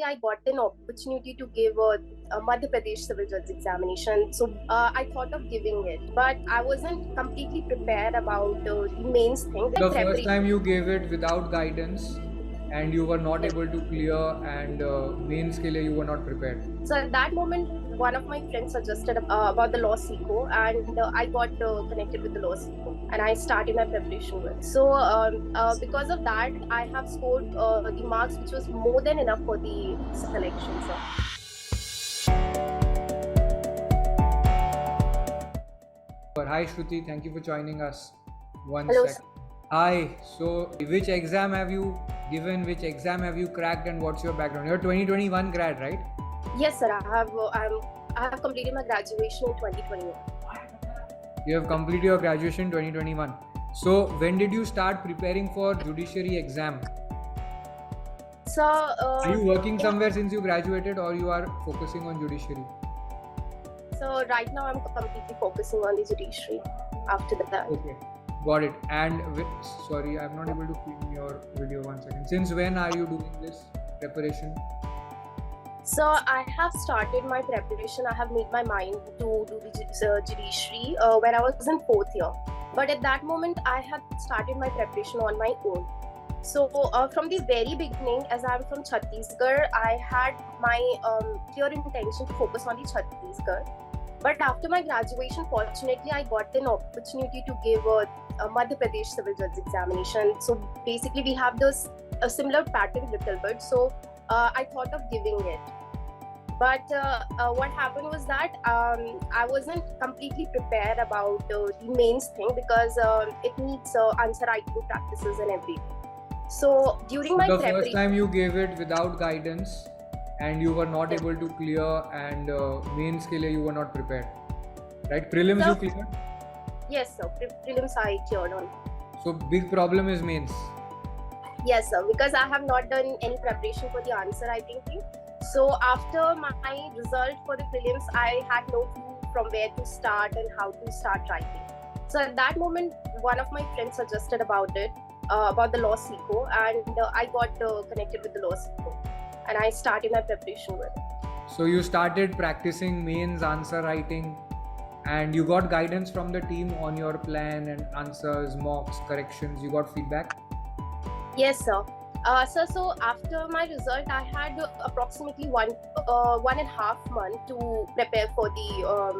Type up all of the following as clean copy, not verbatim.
I got an opportunity to give a Madhya Pradesh civil judge examination. So I thought of giving it, but I wasn't completely prepared about the mains thing. The first time you gave it without guidance and you were not Yes. able to clear, and mains ke liye you were not prepared. So at that moment, one of my friends suggested about the LawSikho, and I got connected with the LawSikho, and I started my preparation with. So because of that, I have scored the marks, which was more than enough for the selection. So. Hi Shruti, thank you for joining us. One Hello, sec. Hi, so which exam have you given, which exam have you cracked, and what's your background? You're 2021 grad, right? Yes, sir. I have completed my graduation in 2021. You have completed your graduation 2021. So when did you start preparing for judiciary exam? So Are you working somewhere since you graduated, or you are focusing on judiciary? So right now I'm completely focusing on the judiciary after that. Okay, got it. And sorry, I'm not able to film your video. 1 second. Since when are you doing this preparation? So I have started my preparation. I have made my mind to do the judiciary when I was in 4th year. But at that moment, I had started my preparation on my own. So from the very beginning, as I'm from Chhattisgarh, I had my clear intention to focus on the Chhattisgarh. But after my graduation, fortunately, I got an opportunity to give a Madhya Pradesh civil judge examination. So basically, we have a similar pattern little bit. So I thought of giving it. But what happened was that I wasn't completely prepared about the mains thing, because it needs answer writing practices and everything. So during my the preparation, first time you gave it without guidance and you were not able to clear, and mains ke liye you were not prepared, right? Prelims So- you cleared? yes, sir, prelims I cleared on. So big problem is mains. Yes, sir, because I have not done any preparation for the answer writing thing. So after my result for the prelims, I had no clue from where to start and how to start writing. So at that moment, one of my friends suggested about it, about the LawSikho, and I got connected with the LawSikho, and I started my preparation with it. So you started practicing mains answer writing, and you got guidance from the team on your plan and answers, mocks, corrections. You got feedback? Yes, sir. So after my result, I had approximately 1.5 months to prepare for the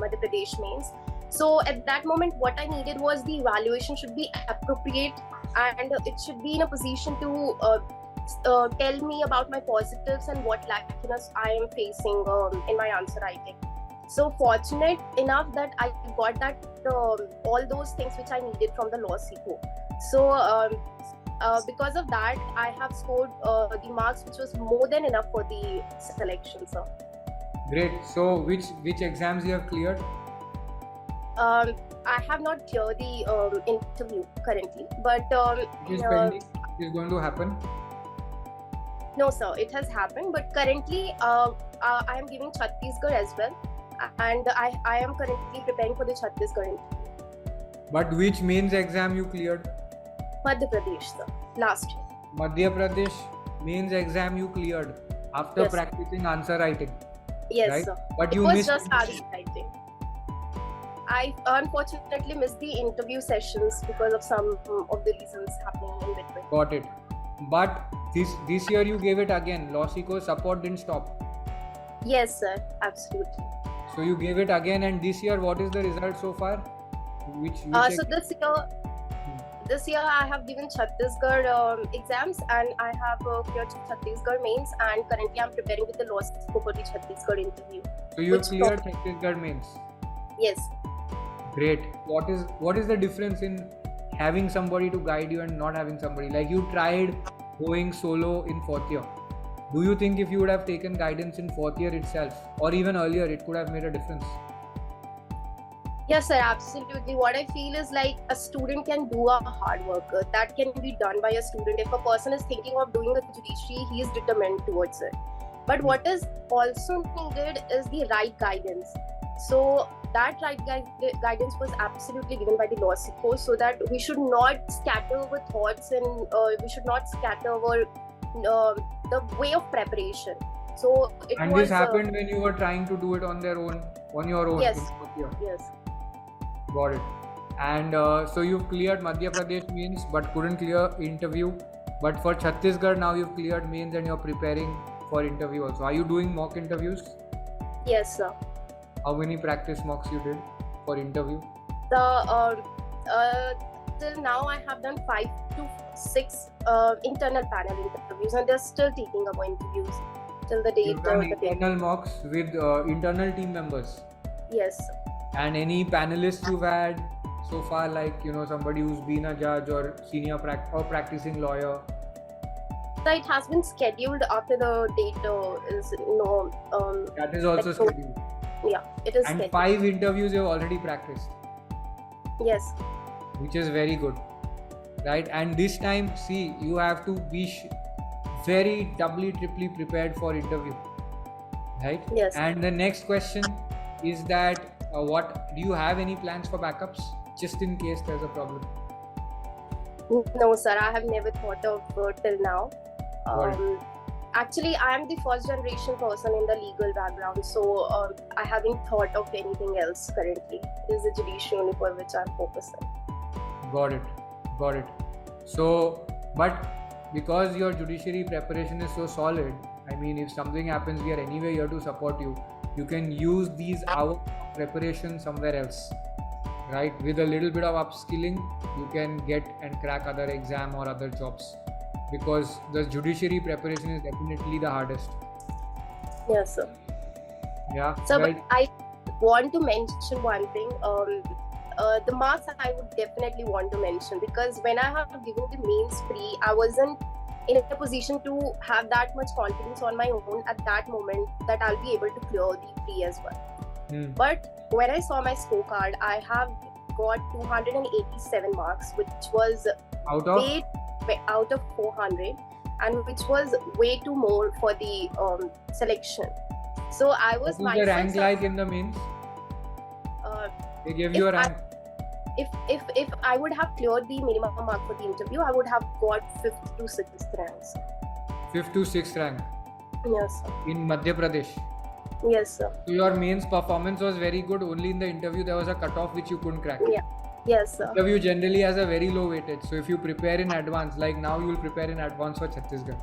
Madhya Pradesh mains. So at that moment, what I needed was the evaluation should be appropriate, and it should be in a position to tell me about my positives and what lackiness I am facing in my answer writing. So fortunate enough that I got that all those things which I needed from the LawSikho. So because of that, I have scored the marks, which was more than enough for the selection, sir. Great. So which exams you have cleared? I have not cleared the interview currently, but It is pending. It is going to happen. no, sir, it has happened. But currently, I am giving Chhattisgarh as well, and I am currently preparing for the Chhattisgarh interview. But which mains exam you cleared? Madhya Pradesh, sir, last year. Madhya Pradesh mains exam you cleared after Yes, sir. practicing answer writing. Yes, Right? sir. But It you was missed. just answer writing. I unfortunately missed the interview sessions because of some of the reasons happening in between. Got it. But this year you gave it again. LawSikho support didn't stop. Yes, sir, absolutely. So you gave it again, and this year what is the result so far? Which So this year I have given Chhattisgarh exams, and I have cleared Chhattisgarh mains, and currently I'm preparing with the LawSikho for the Chhattisgarh interview. So you have which cleared Chhattisgarh mains. Yes. Great. What is the difference in having somebody to guide you and not having somebody? Like you tried going solo in 4th year. Do you think if you would have taken guidance in 4th year itself, or even earlier, it could have made a difference? Yes, sir, absolutely. What I feel is like a student can do a hard work. That can be done by a student. If a person is thinking of doing a judiciary, he is determined towards it. But what is also needed is the right guidance. So that right guidance was absolutely given by the LawSikho, so that we should not scatter our thoughts, and we should not scatter our the way of preparation. So it And was this happened when you were trying to do it on your own. yes, in fourth year. yes. Got it. And so you've cleared Madhya Pradesh mains but couldn't clear interview. But for Chhattisgarh now you've cleared mains and you're preparing for interview also. Are you doing mock interviews? Yes, sir. How many practice mocks you did for interview? Till now I have done 5 to 6 internal panel interviews, and they're still taking up interviews till the date. You've done internal mocks with internal team members. Yes. And any panelists you've had so far, like somebody who's been a judge or senior or practicing lawyer? So it has been scheduled after the date is that is also scheduled. Yeah, it is. And scheduled. 5 interviews you've already practiced. Yes. Which is very good, right? And this time, see, you have to be very doubly, triply prepared for interview, right? Yes. And the next question is that what do you have any plans for backups just in case there's a problem? No, sir, I have never thought of till now. Actually, I am the first generation person in the legal background, so I haven't thought of anything else currently. It is the judiciary only for which I'm focusing. Got it. So, but because your judiciary preparation is so solid, I mean, if something happens, we are anyway here to support you. You can use these hours of preparation somewhere else, right? With a little bit of upskilling, you can get and crack other exam or other jobs, because the judiciary preparation is definitely the hardest. Yes, sir. Yeah. So, right. but I want to mention one thing. The marks I would definitely want to mention, because when I have given the mains pre, I wasn't in a position to have that much confidence on my own at that moment that I'll be able to clear the pre as well. But when I saw my scorecard, I have got 287 marks, which was out of 400, and which was way too more for the selection. So I was what is the rank like in the mains? They gave you a rank. If I would have cleared the minimum mark for the interview, I would have got 5th to 6th ranks. 5th to 6th rank? Yes, sir. In Madhya Pradesh? Yes, sir. So your mains performance was very good, only in the interview there was a cutoff which you couldn't crack. Yeah. Yes, sir. Interview generally has a very low weightage, so if you prepare in advance, like now you will prepare in advance for Chhattisgarh,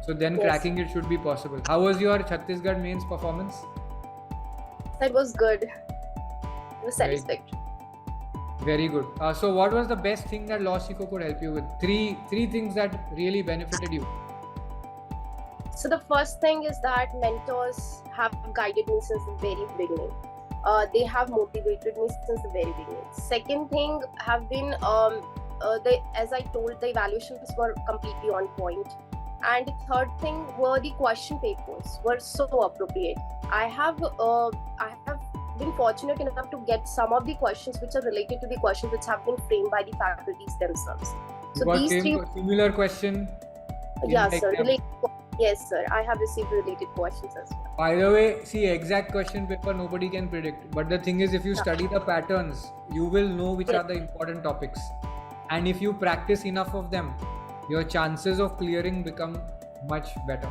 so then cracking it should be possible. How was your Chhattisgarh mains performance? It was good. It was satisfactory. Very good. So what was the best thing that LawSikho could help you with? Three things that really benefited you. So the first thing is that mentors have guided me since the very beginning. They have motivated me since the very beginning. Second thing have been, as I told, the evaluations were completely on point. And the third thing were the question papers were so appropriate. I have been fortunate enough to get some of the questions which are related to the questions which have been framed by the faculties themselves. So you these three similar question. Yes, sir. Yes, sir. I have received related questions as well. By the way, see, exact question paper nobody can predict. But the thing is, if you study the patterns, you will know which are the important topics. And if you practice enough of them, your chances of clearing become much better.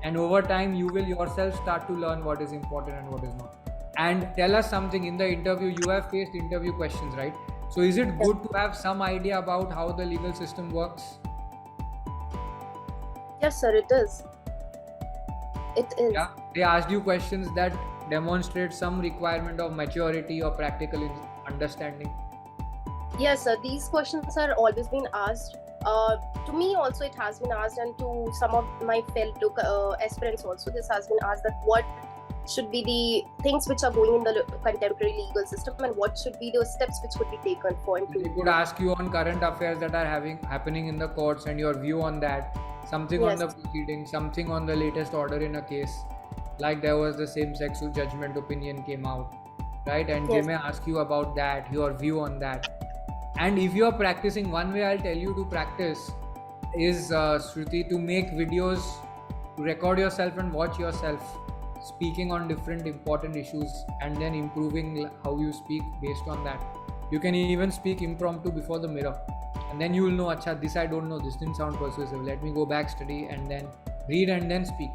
And over time, you will yourself start to learn what is important and what is not. And tell us something, in the interview, you have faced interview questions, right? So is it good to have some idea about how the legal system works? Yes, sir, it is. It is. Yeah, they asked you questions that demonstrate some requirement of maturity or practical understanding. Yes, sir. These questions are always been asked. To me also it has been asked, and to some of my fellow aspirants also this has been asked, that what should be the things which are going in the contemporary legal system and what should be the steps which could be taken for improvement. They could ask you on current affairs that are happening in the courts and your view on that, something on the proceedings, something on the latest order in a case, like there was the same-sex judgment opinion came out, right? And they may ask you about that, your view on that. And if you are practicing, one way I'll tell you to practice is, Shruti, to make videos, to record yourself and watch yourself speaking on different important issues and then improving how you speak based on that. You can even speak impromptu before the mirror and then you will know, acha, this I don't know, this didn't sound persuasive, let me go back, study and then read and then speak.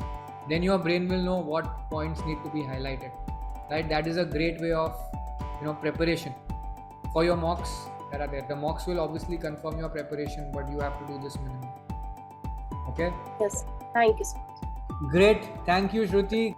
then your brain will know what points need to be highlighted, right? That is a great way of preparation. For your mocks that are there, the mocks will obviously confirm your preparation, but you have to do this minimum. Okay? Yes, thank you so much. Great, thank you, Shruti.